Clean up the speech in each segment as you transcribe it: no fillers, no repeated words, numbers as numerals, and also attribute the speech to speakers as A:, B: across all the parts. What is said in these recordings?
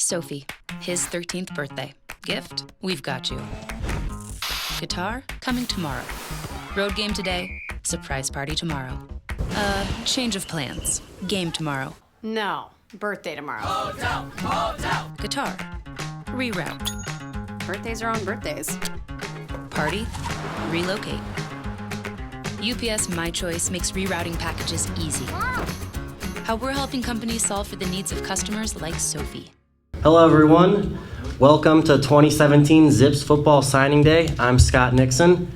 A: Sophie, his 13th birthday. Gift? We've got you. Guitar? Coming tomorrow. Road game today, surprise party tomorrow. Change of plans. Game tomorrow.
B: No, birthday tomorrow.
A: Hotel! Guitar. Reroute.
B: Birthdays are on birthdays.
A: Party? Relocate. UPS My Choice makes rerouting packages easy. How we're helping companies solve for the needs of customers like Sophie.
C: Hello everyone. Welcome to 2017 Zips Football Signing Day. I'm Scott Nixon.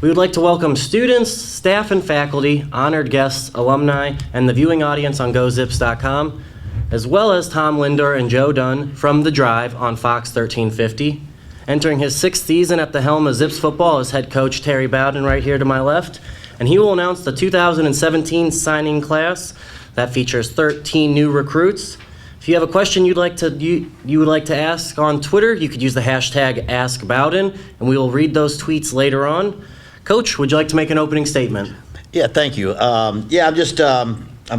C: We would like to welcome students, staff, and faculty, honored guests, alumni, and the viewing audience on GoZips.com, as well as Tom Lindor and Joe Dunn from The Drive on Fox 1350. Entering his sixth season at the helm of Zips Football is head coach Terry Bowden right here to my left, and he will announce the 2017 signing class that features 13 new recruits. If you have a question you would like to ask on Twitter, you could use the hashtag #AskBowden, and we will read those tweets later on. Coach, would you like to make an opening statement?
D: Yeah, thank you. I'm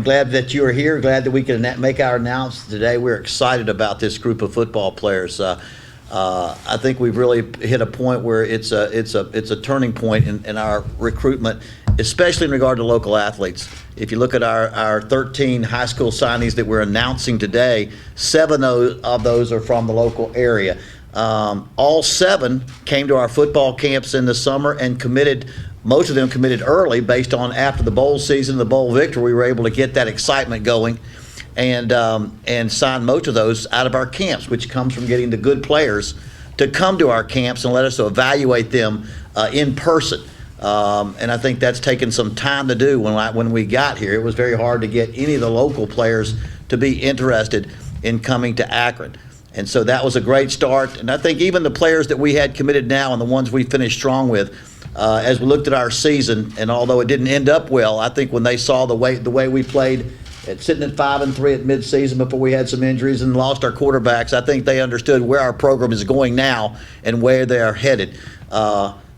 D: glad that you are here. Glad that we can make our announcement today. We're excited about this group of football players. I think we've really hit a point where it's a turning point in our recruitment, especially in regard to local athletes. If you look at our 13 high school signings that we're announcing today, 7 of those are from the local area. All 7 came to our football camps in the summer and committed. Most of them committed early based on after the bowl season, the bowl victory, we were able to get that excitement going and sign most of those out of our camps, which comes from getting the good players to come to our camps and let us evaluate them in person. And I think that's taken some time to do. When we got here, it was very hard to get any of the local players to be interested in coming to Akron. And so that was a great start. And I think even the players that we had committed now and the ones we finished strong with, as we looked at our season, and although it didn't end up well, I think when they saw the way we played, sitting at 5-3 at midseason before we had some injuries and lost our quarterbacks, I think they understood where our program is going now and where they are headed.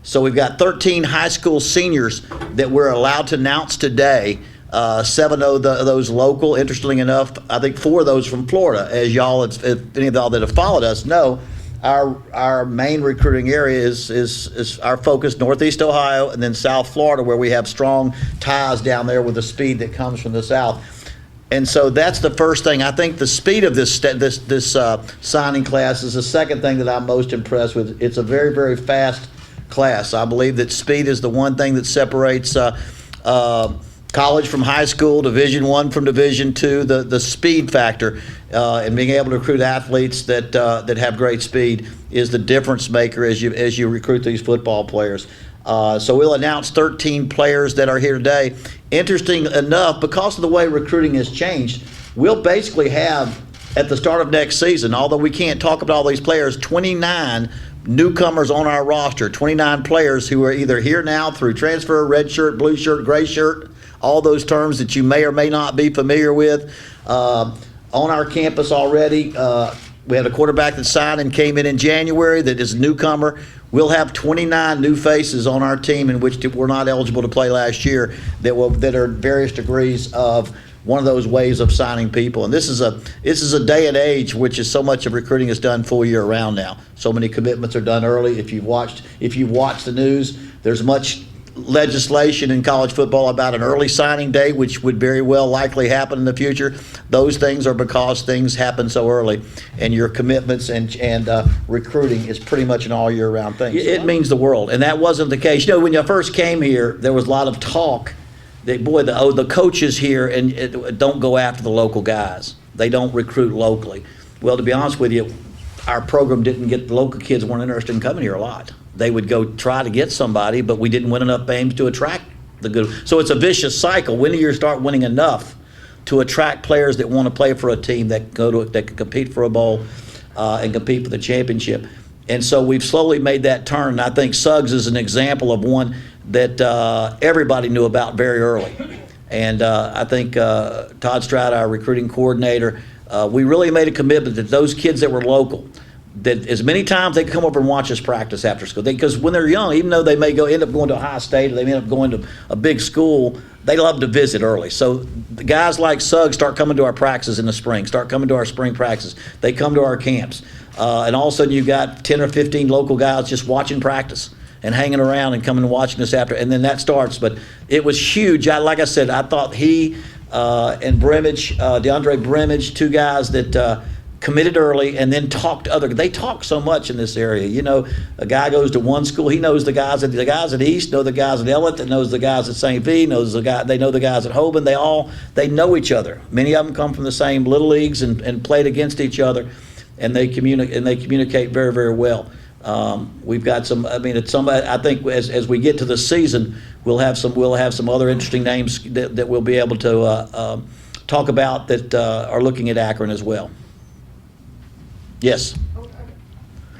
D: So we've got 13 high school seniors that we're allowed to announce today. 7 of those local. Interestingly enough, I think 4 of those from Florida. As y'all, if any of y'all that have followed us know, our main recruiting area is our focus Northeast Ohio and then South Florida, where we have strong ties down there with the speed that comes from the South. And so that's the first thing. I think the speed of this signing class is the second thing that I'm most impressed with. It's a very, very fast class. I believe that speed is the one thing that separates college from high school, Division I from Division II. The speed factor and being able to recruit athletes that have great speed is the difference maker as you recruit these football players. So we'll announce 13 players that are here today. Interesting enough, because of the way recruiting has changed, we'll basically have, at the start of next season, although we can't talk about all these players, 29 newcomers on our roster, 29 players who are either here now through transfer, red shirt, blue shirt, gray shirt, all those terms that you may or may not be familiar with. On our campus already, we had a quarterback that signed and came in January that is a newcomer. We'll have 29 new faces on our team in which were not eligible to play last year that are various degrees of one of those ways of signing people. And this is a day and age which is so much of recruiting is done full year round now. So many commitments are done early. If you've watched the news, there's much legislation in college football about an early signing day, which would very well likely happen in the future. Those things are because things happen so early, and your commitments and recruiting is pretty much an all year round thing. It means the world, and that wasn't the case. When you first came here, there was a lot of talk that the coaches here and don't go after the local guys. They don't recruit locally. Well, to be honest with you, our program didn't get the local kids weren't interested in coming here a lot. They would go try to get somebody, but we didn't win enough games to attract the good. So it's a vicious cycle. When do you start winning enough to attract players that want to play for a team that can compete for a bowl and compete for the championship? And so we've slowly made that turn. And I think Suggs is an example of one that everybody knew about very early. And I think Todd Stroud, our recruiting coordinator, we really made a commitment that those kids that were local, that as many times they come over and watch us practice after school. Because when they're young, even though they may end up going to Ohio State or they may end up going to a big school, they love to visit early. So the guys like Suggs start coming to our practices in the spring, start coming to our spring practices. They come to our camps. And all of a sudden you've got 10 or 15 local guys just watching practice and hanging around and coming and watching us after. And then that starts. But it was huge. Like I said, I thought he and Brimage, DeAndre Brimage, two guys that committed early and then talked to other. They talk so much in this area. You know, a guy goes to one school, he knows the guys at East, know the guys at Ellett, that knows the guys at St. V, they know the guys at Hoban. They know each other. Many of them come from the same little leagues and played against each other, and they communicate very, very well. We've got some. I mean, I think as we get to the season, we'll have some other interesting names that we'll be able to talk about that are looking at Akron as well. Yes.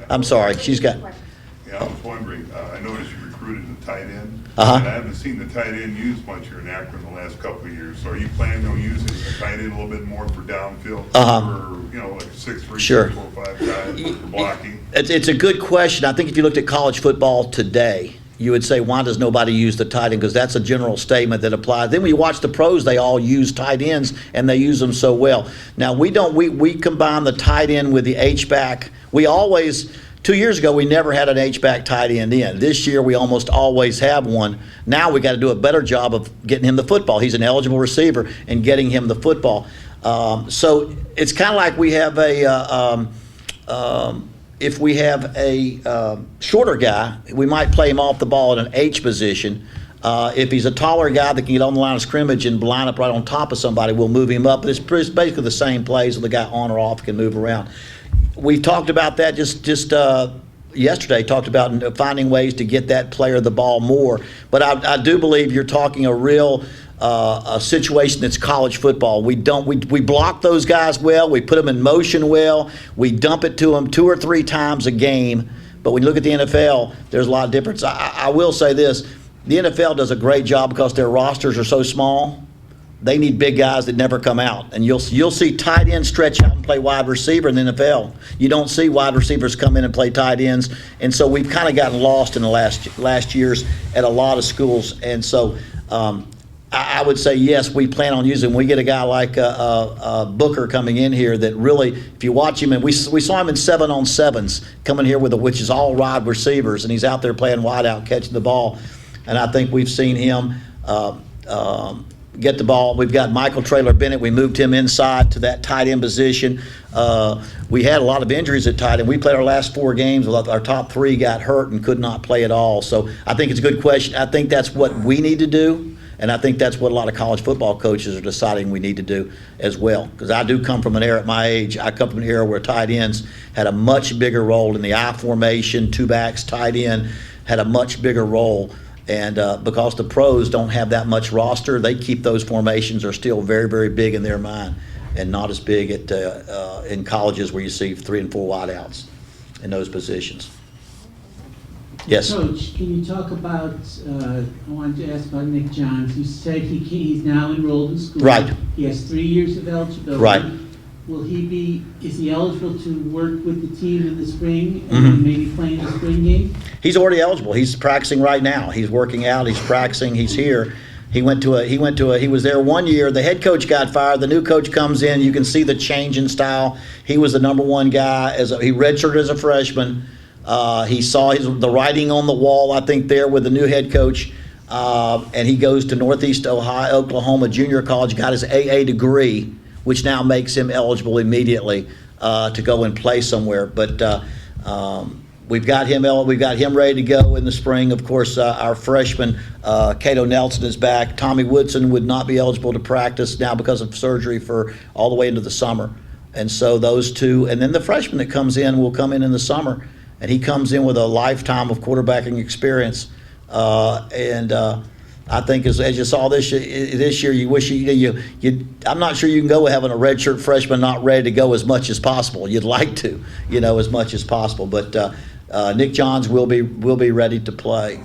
D: I'm sorry. She's got.
E: Yeah, I was wondering. I noticed you recruited a tight end,
D: Uh-huh.
E: and I haven't seen the tight end used much here in Akron the last couple of years. So are you planning on using the tight end a little bit more for downfield,
D: Uh-huh.
E: for like a 6'3",
D: Sure.
E: 6'4", 5" guy for blocking?
D: It's a good question. I think if you looked at college football today, you would say, why does nobody use the tight end? Because that's a general statement that applies. Then when you watch the pros, they all use tight ends, and they use them so well. Now, we combine the tight end with the H-back. We always, 2 years ago, we never had an H-back tight end in. This year, we almost always have one. Now we got to do a better job of getting him the football. He's an eligible receiver, and getting him the football. So it's kind of like we have if we have a shorter guy, we might play him off the ball in an H position. If he's a taller guy that can get on the line of scrimmage and line up right on top of somebody, we'll move him up. But it's basically the same plays, so the guy on or off can move around. We talked about that just yesterday, talked about finding ways to get that player the ball more. But I do believe you're talking a real a situation that's college football. We block those guys well. We put them in motion well. We dump it to them 2 or 3 times a game. But when you look at the NFL, there's a lot of difference. I will say this. The NFL does a great job because their rosters are so small. They need big guys that never come out. And you'll see tight ends stretch out and play wide receiver in the NFL. You don't see wide receivers come in and play tight ends. And so we've kind of gotten lost in the last years at a lot of schools. And so I would say, yes, we plan on using. We get a guy like Booker coming in here that really, if you watch him, and we saw him in 7-on-7s coming here which is all wide receivers, and he's out there playing wide out, catching the ball. And I think we've seen him get the ball. We've got Michael Traylor Bennett. We moved him inside to that tight end position. We had a lot of injuries at tight end. We played our last 4 games. Our top 3 got hurt and could not play at all. So I think it's a good question. I think that's what we need to do. And I think that's what a lot of college football coaches are deciding we need to do as well. Because I do come from an era at my age. I come from an era where tight ends had a much bigger role in the I formation, 2 backs, tight end had a much bigger role. And because the pros don't have that much roster, they keep those formations are still very, very big in their mind, and not as big in colleges where you see 3 and 4 wideouts in those positions. Yes.
F: Coach, can you talk about, I wanted to ask about Nick Johns. You said he's now enrolled in school.
D: Right.
F: He has 3 years of eligibility.
D: Right.
F: Is he eligible to work with the team in the spring and maybe play in the spring game?
D: He's already eligible. He's practicing right now. He's working out, he's practicing, he's here. He was there 1 year. The head coach got fired. The new coach comes in. You can see the change in style. He was the number 1 guy. He redshirted as a freshman. He saw the writing on the wall, I think, there with the new head coach. And he goes to Northeast Oklahoma Junior College, got his AA degree, which now makes him eligible immediately to go and play somewhere. But we've got him ready to go in the spring. Of course, our freshman, Cato Nelson, is back. Tommy Woodson would not be eligible to practice now because of surgery for all the way into the summer. And so those 2, and then the freshman that comes in will come in the summer. And he comes in with a lifetime of quarterbacking experience. I think as you saw this year, you wish I'm not sure you can go having a redshirt freshman not ready to go as much as possible. You'd like to, as much as possible. But Nick Johns will be ready to play,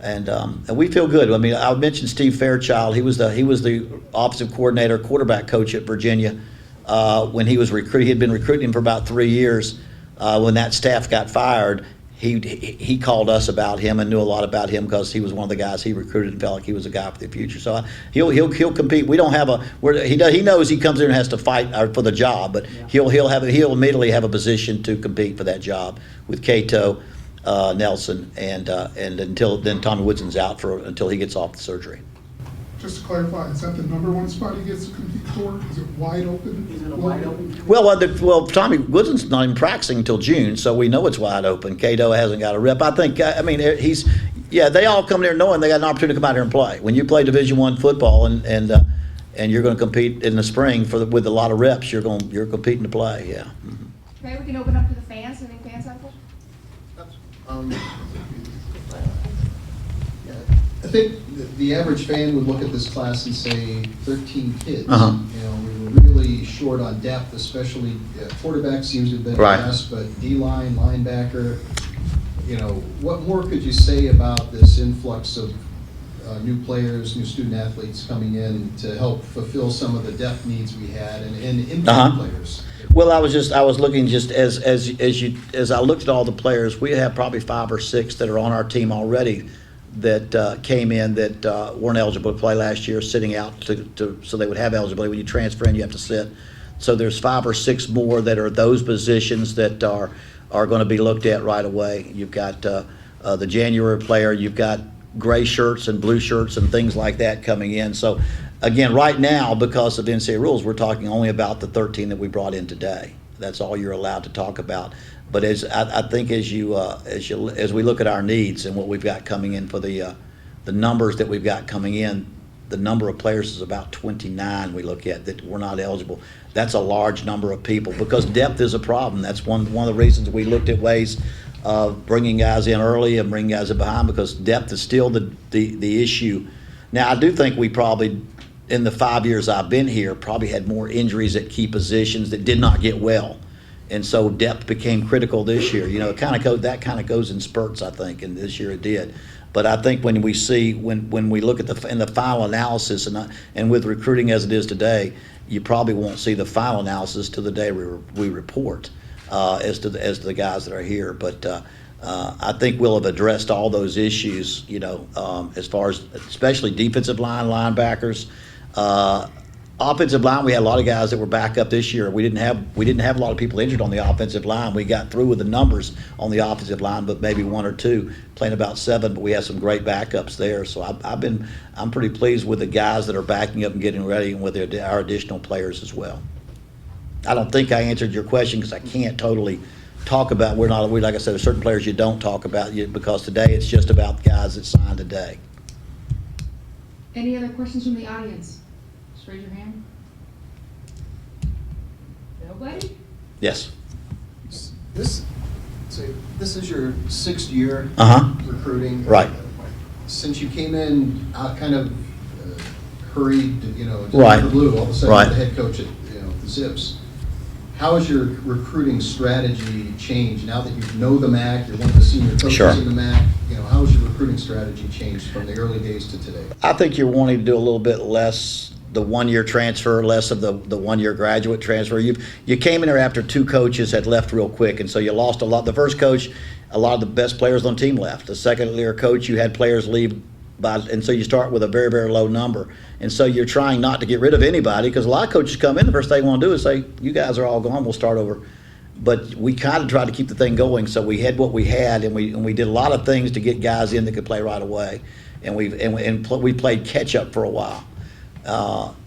D: and we feel good. I mean, I mentioned Steve Fairchild. He was the offensive coordinator, quarterback coach at Virginia when he was recruited. He had been recruiting him for about 3 years. when that staff got fired, he called us about him and knew a lot about him because he was one of the guys he recruited and felt like he was a guy for the future. So he'll compete. We don't have he knows he comes in and has to fight for the job, but he'll immediately have a position to compete for that job with Cato, Nelson, and until then Tommy Woodson's out until he gets off the surgery.
G: Just to clarify, is that the number one spot he gets to compete for? Is it wide open?
F: Is it a wide open?
D: Well, Tommy Woodson's not even practicing until June, so we know it's wide open. Cato hasn't got a rep. I think, they all come there knowing they got an opportunity to come out here and play. When you play Division I football and you're going to compete in the spring with a lot of reps, you're competing to play. Yeah. Mm-hmm.
H: Okay, we can open up to the fans. Any fans have questions?
I: I think the average fan would look at this class and say 13 kids.
D: Uh-huh.
I: We were really short on depth, especially quarterback seems to have been
D: Right.
I: a mess, but D-line, linebacker. What more could you say about this influx of new players, new student athletes coming in to help fulfill some of the depth needs we had and impact
D: Uh-huh.
I: players?
D: Well, I was looking just as I looked at all the players, we have probably 5 or 6 that are on our team already that came in that weren't eligible to play last year, sitting out so they would have eligibility. When you transfer in, you have to sit. So there's 5 or 6 more that are those positions that are going to be looked at right away. You've got the January player, you've got gray shirts and blue shirts and things like that coming in. So again, right now, because of NCAA rules, we're talking only about the 13 that we brought in today. That's all you're allowed to talk about. But I think as we look at our needs and what we've got coming in for the numbers that we've got coming in, the number of players is about 29 we look at that we're not eligible. That's a large number of people because depth is a problem. That's one of the reasons we looked at ways of bringing guys in early and bringing guys in behind because depth is still the issue. Now, I do think we probably, in the 5 years I've been here, probably had more injuries at key positions that did not get well. And so depth became critical this year. It that kind of goes in spurts, I think, and this year it did. But I think when we look at in the final analysis and with recruiting as it is today, you probably won't see the final analysis till the day we report as to the guys that are here. But I think we'll have addressed all those issues. As far as especially defensive line, linebackers. Offensive line, we had a lot of guys that were back up this year. We didn't have a lot of people injured on the offensive line. We got through with the numbers on the offensive line, but maybe 1 or 2, playing about 7. But we have some great backups there. So I'm pretty pleased with the guys that are backing up and getting ready, and with our additional players as well. I don't think I answered your question because I can't totally talk about. Like I said, there's certain players you don't talk about because today it's just about the guys that signed today.
H: Any other questions from the audience? Just raise your hand. Nobody?
D: Yes.
I: This is your 6th year recruiting.
D: Right.
I: Since you came in, kind of hurried,
D: Right.
I: to the blue, all of a sudden
D: Right.
I: the head coach at the Zips. How has your recruiting strategy changed now that you know the MAC, you're one of the senior coaches
D: Sure.
I: in the MAC? How has your recruiting strategy changed from the early days to today?
D: I think you're wanting to do a little bit less the 1-year transfer, less of the 1-year graduate transfer. You came in there after 2 coaches had left real quick, and so you lost a lot. The first coach, a lot of the best players on the team left. The second-year coach, you had players leave, and so you start with a very, very low number. And so you're trying not to get rid of anybody because a lot of coaches come in, the first thing they want to do is say, you guys are all gone, we'll start over. But we kind of tried to keep the thing going, so we had what we had, and we did a lot of things to get guys in that could play right away. And we played catch-up for a while.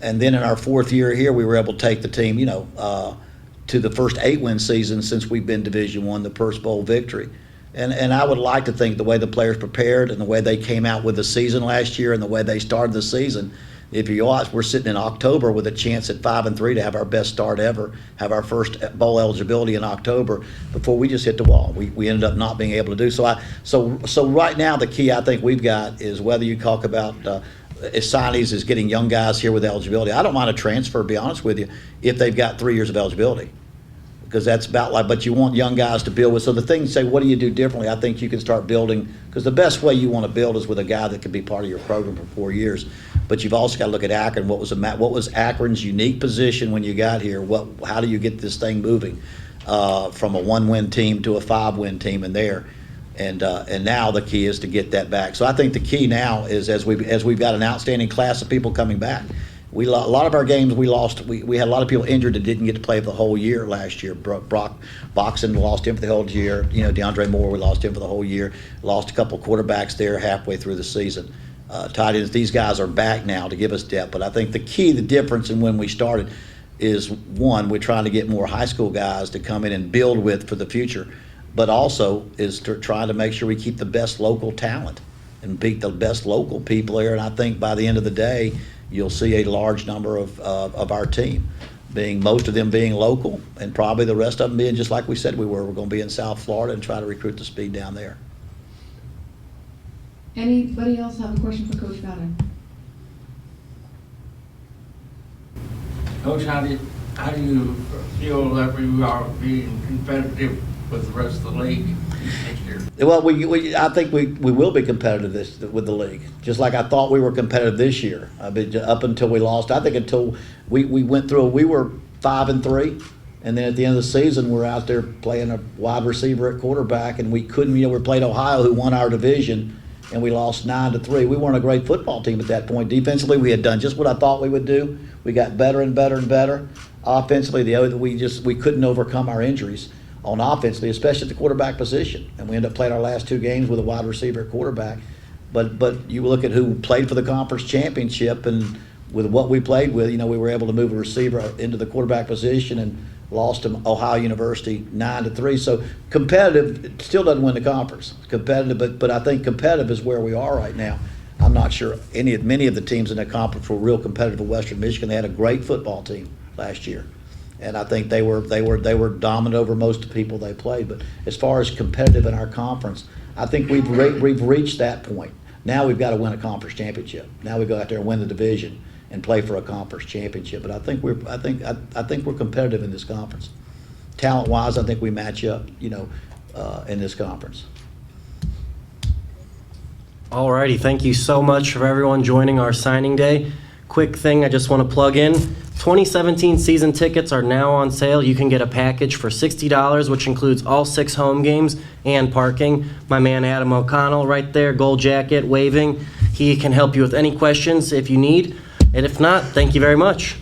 D: And then in our 4th year here, we were able to take the team, to the first 8-win season since we've been Division I, the Purse Bowl victory. And I would like to think the way the players prepared and the way they came out with the season last year and the way they started the season, if you watch, we're sitting in October with a chance at 5-3 to have our best start ever, have our first bowl eligibility in October before we just hit the wall. We ended up not being able to do so. So right now the key I think we've got is whether you talk about signees is getting young guys here with eligibility. I don't mind a transfer, to be honest with you, if they've got 3 years of eligibility. Because that's about like, but you want young guys to build with. So the thing you say, what do you do differently? I think you can start building, because the best way you want to build is with a guy that can be part of your program for 4 years. But you've also got to look at Akron. What was Akron's unique position when you got here? How do you get this thing moving? from a 1-win team to a 5-win team in there. And now the key is to get that back. So I think the key now is as we've got an outstanding class of people coming back. A lot of our games we lost. We had a lot of people injured that didn't get to play the whole year last year. Brock Boxon, lost him for the whole year. DeAndre Moore, we lost him for the whole year. Lost a couple quarterbacks there halfway through the season. Tight ends, these guys are back now to give us depth. But I think the difference in when we started is, one, we're trying to get more high school guys to come in and build with for the future, but also is trying to make sure we keep the best local talent and beat the best local people there. And I think by the end of the day, you'll see a large number of our team, most of them being local, and probably the rest of them being just like we said we were. We're going to be in South Florida and try to recruit the speed down there.
H: Anybody else have a question for Coach Bowden?
J: Coach, how do you feel that we are being competitive with the rest of the league next year?
D: Well, I think we will be competitive with the league, just like I thought we were competitive this year. I mean, up until we lost, I think until we went through, we were 5-3, and then at the end of the season, we're out there playing a wide receiver at quarterback, and we couldn't. We played Ohio, who won our division, and we lost 9-3. We weren't a great football team at that point. Defensively, we had done just what I thought we would do. We got better and better and better. Offensively, we couldn't overcome our injuries on offensively, especially at the quarterback position. And we ended up playing our last 2 games with a wide receiver at quarterback. But you look at who played for the conference championship, and with what we played with, we were able to move a receiver into the quarterback position and lost to Ohio University 9-3. So competitive, it still doesn't win the conference. Competitive, but I think competitive is where we are right now. I'm not sure many of the teams in that conference were real competitive at Western Michigan. They had a great football team last year, and I think they were dominant over most of the people they played. But as far as competitive in our conference, I think we've reached that point. Now we've got to win a conference championship. Now we go out there and win the division and play for a conference championship. But I think we're competitive in this conference. Talent-wise, I think we match up, in this conference.
C: Alrighty, thank you so much for everyone joining our signing day. Quick thing I just want to plug in. 2017 season tickets are now on sale. You can get a package for $60, which includes all 6 home games and parking. My man Adam O'Connell right there, gold jacket, waving. He can help you with any questions if you need. And if not, thank you very much.